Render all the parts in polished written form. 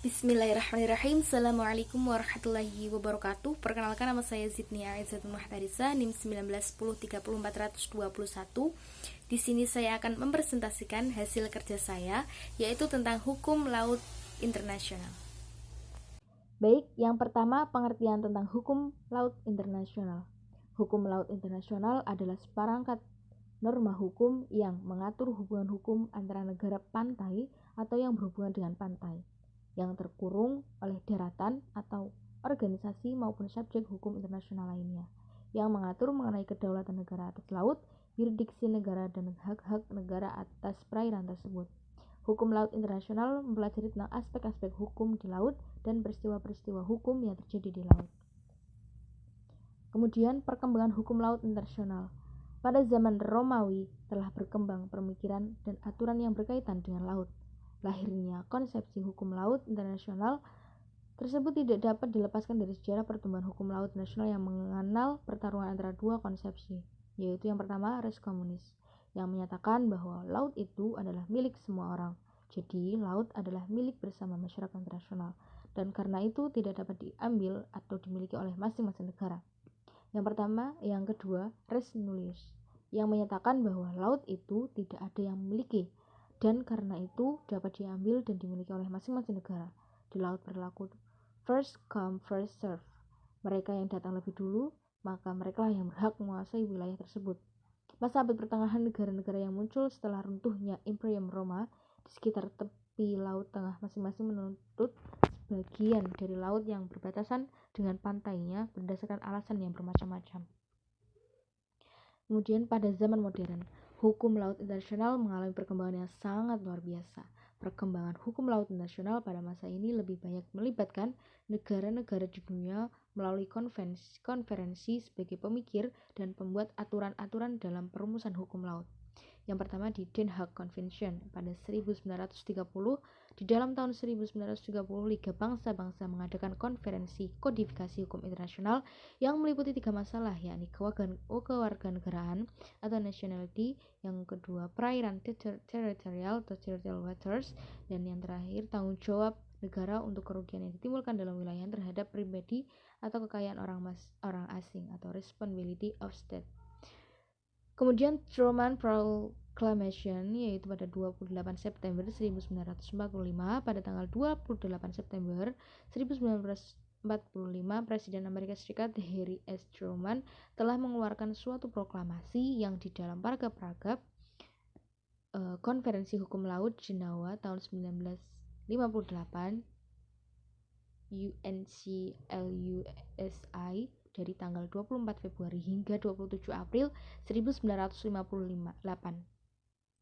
Bismillahirrahmanirrahim. Assalamualaikum warahmatullahi wabarakatuh. Perkenalkan, nama saya Zidnia Aizatul Muhtarisa, NIM 1910 34421. Di sini saya akan mempresentasikan hasil kerja saya, yaitu tentang hukum laut internasional. Baik, yang pertama pengertian tentang hukum laut internasional. Hukum laut internasional adalah seperangkat norma hukum yang mengatur hubungan hukum antara negara pantai atau yang berhubungan dengan pantai, yang terkurung oleh daratan atau organisasi maupun subjek hukum internasional lainnya, yang mengatur mengenai kedaulatan negara atas laut, yurisdiksi negara, dan hak-hak negara atas perairan tersebut. Hukum laut internasional mempelajari tentang aspek-aspek hukum di laut dan peristiwa-peristiwa hukum yang terjadi di laut. Kemudian perkembangan hukum laut internasional. Pada zaman Romawi telah berkembang pemikiran dan aturan yang berkaitan dengan laut. Lahirnya konsepsi hukum laut internasional tersebut tidak dapat dilepaskan dari sejarah pertumbuhan hukum laut nasional yang mengenal pertarungan antara dua konsepsi, yaitu yang pertama res komunis, yang menyatakan bahwa laut itu adalah milik semua orang. Jadi, laut adalah milik bersama masyarakat internasional, dan karena itu tidak dapat diambil atau dimiliki oleh masing-masing negara. Yang kedua, res nullius, yang menyatakan bahwa laut itu tidak ada yang memiliki, dan karena itu dapat diambil dan dimiliki oleh masing-masing negara. Di laut berlaku first come first serve. Mereka yang datang lebih dulu, maka mereka yang berhak menguasai wilayah tersebut. Masa abad pertengahan, negara-negara yang muncul setelah runtuhnya Imperium Roma di sekitar tepi laut tengah masing-masing menuntut sebagian dari laut yang berbatasan dengan pantainya berdasarkan alasan yang bermacam-macam. Kemudian pada zaman modern, hukum laut internasional mengalami perkembangan yang sangat luar biasa. Perkembangan hukum laut internasional pada masa ini lebih banyak melibatkan negara-negara di dunia melalui konferensi sebagai pemikir dan pembuat aturan-aturan dalam perumusan hukum laut. Yang pertama di Den Haag Convention pada 1930. Di dalam tahun 1930, Liga Bangsa-Bangsa mengadakan konferensi kodifikasi hukum internasional yang meliputi 3 masalah, yakni kewarganegaraan atau nationality, yang kedua perairan territorial atau territorial waters, dan yang terakhir tanggung jawab negara untuk kerugian yang ditimbulkan dalam wilayah terhadap pribadi atau kekayaan orang asing atau responsibility of state. Kemudian Truman Proclamation, yaitu pada 28 September 1945. Pada tanggal 28 September 1945, Presiden Amerika Serikat Harry S. Truman telah mengeluarkan suatu proklamasi yang di dalam paragraf Konferensi Hukum Laut Jenewa tahun 1958 UNCLUSI dari tanggal 24 Februari hingga 27 April 1958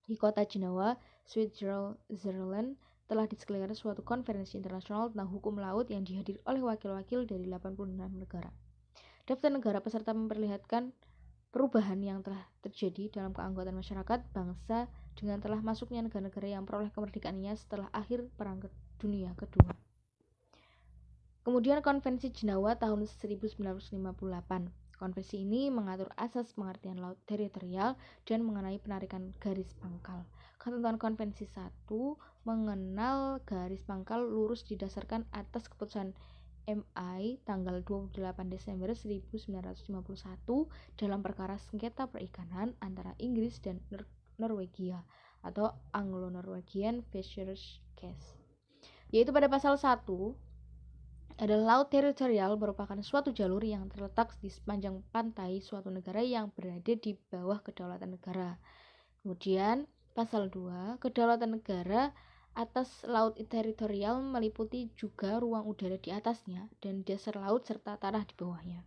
di kota Jenewa, Switzerland, telah diselenggarakan suatu konferensi internasional tentang hukum laut yang dihadiri oleh wakil-wakil dari 86 negara. Daftar negara peserta memperlihatkan perubahan yang telah terjadi dalam keanggotaan masyarakat bangsa dengan telah masuknya negara-negara yang memperoleh kemerdekaannya setelah akhir Perang Dunia Kedua. Kemudian Konvensi Jenewa tahun 1958. Konvensi ini mengatur asas pengertian laut teritorial dan mengenai penarikan garis pangkal. Ketentuan Konvensi 1 mengenal garis pangkal lurus didasarkan atas keputusan MI tanggal 28 Desember 1951 dalam perkara sengketa perikanan antara Inggris dan Norwegia atau Anglo-Norwegian Fisheries Case, yaitu pada pasal 1 adalah laut teritorial merupakan suatu jalur yang terletak di sepanjang pantai suatu negara yang berada di bawah kedaulatan negara. Kemudian pasal 2, kedaulatan negara atas laut teritorial meliputi juga ruang udara di atasnya dan dasar laut serta tanah di bawahnya.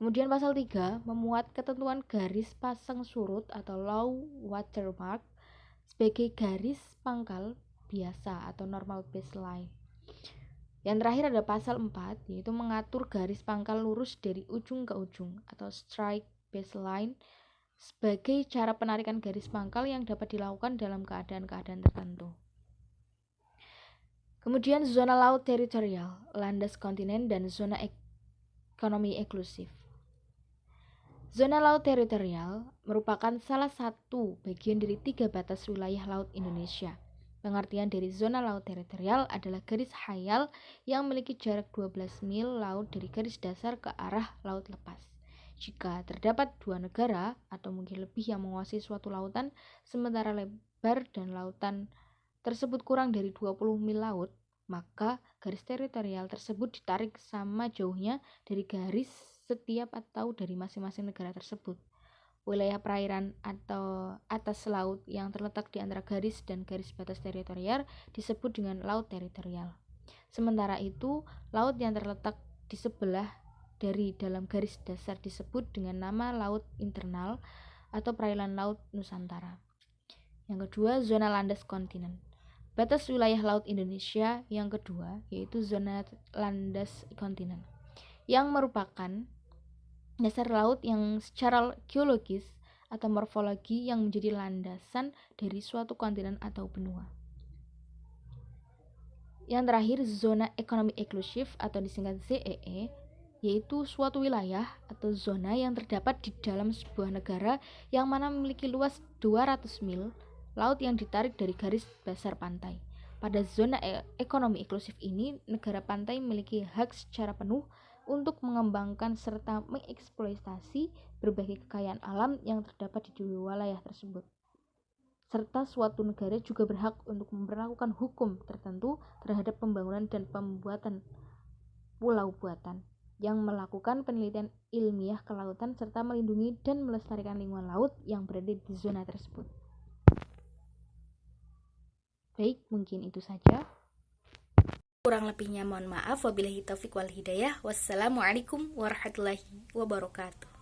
Kemudian pasal 3 memuat ketentuan garis pasang surut atau low water mark sebagai garis pangkal biasa atau normal baseline. Yang terakhir ada pasal 4, yaitu mengatur garis pangkal lurus dari ujung ke ujung atau strike baseline sebagai cara penarikan garis pangkal yang dapat dilakukan dalam keadaan-keadaan tertentu. Kemudian zona laut teritorial, landas kontinen, dan zona ekonomi eksklusif. Zona laut teritorial merupakan salah satu bagian dari 3 batas wilayah laut Indonesia. Pengertian dari zona laut teritorial adalah garis hayal yang memiliki jarak 12 mil laut dari garis dasar ke arah laut lepas. Jika terdapat dua negara atau mungkin lebih yang menguasai suatu lautan, sementara lebar dan lautan tersebut kurang dari 20 mil laut, maka garis teritorial tersebut ditarik sama jauhnya dari garis setiap atau dari masing-masing negara tersebut. Wilayah perairan atau atas laut yang terletak di antara garis dan garis batas teritorial disebut dengan laut teritorial. Sementara itu, laut yang terletak di sebelah dari dalam garis dasar disebut dengan nama laut internal atau perairan laut Nusantara. Yang kedua, zona landas kontinen. Batas wilayah laut Indonesia yang kedua yaitu zona landas kontinen, yang merupakan dasar laut yang secara geologis atau morfologi yang menjadi landasan dari suatu kontinen atau benua. Yang terakhir, zona ekonomi eksklusif atau disingkat ZEE, yaitu suatu wilayah atau zona yang terdapat di dalam sebuah negara yang mana memiliki luas 200 mil laut yang ditarik dari garis dasar pantai. Pada zona ekonomi eksklusif ini, negara pantai memiliki hak secara penuh untuk mengembangkan serta mengeksploitasi berbagai kekayaan alam yang terdapat di wilayah tersebut. Serta suatu negara juga berhak untuk memperlakukan hukum tertentu terhadap pembangunan dan pembuatan pulau buatan yang melakukan penelitian ilmiah kelautan serta melindungi dan melestarikan lingkungan laut yang berada di zona tersebut. Baik, mungkin itu saja. Kurang lebihnya mohon maaf. Wabillahi taufiq wal hidayah. Wassalamualaikum warahmatullahi wabarakatuh.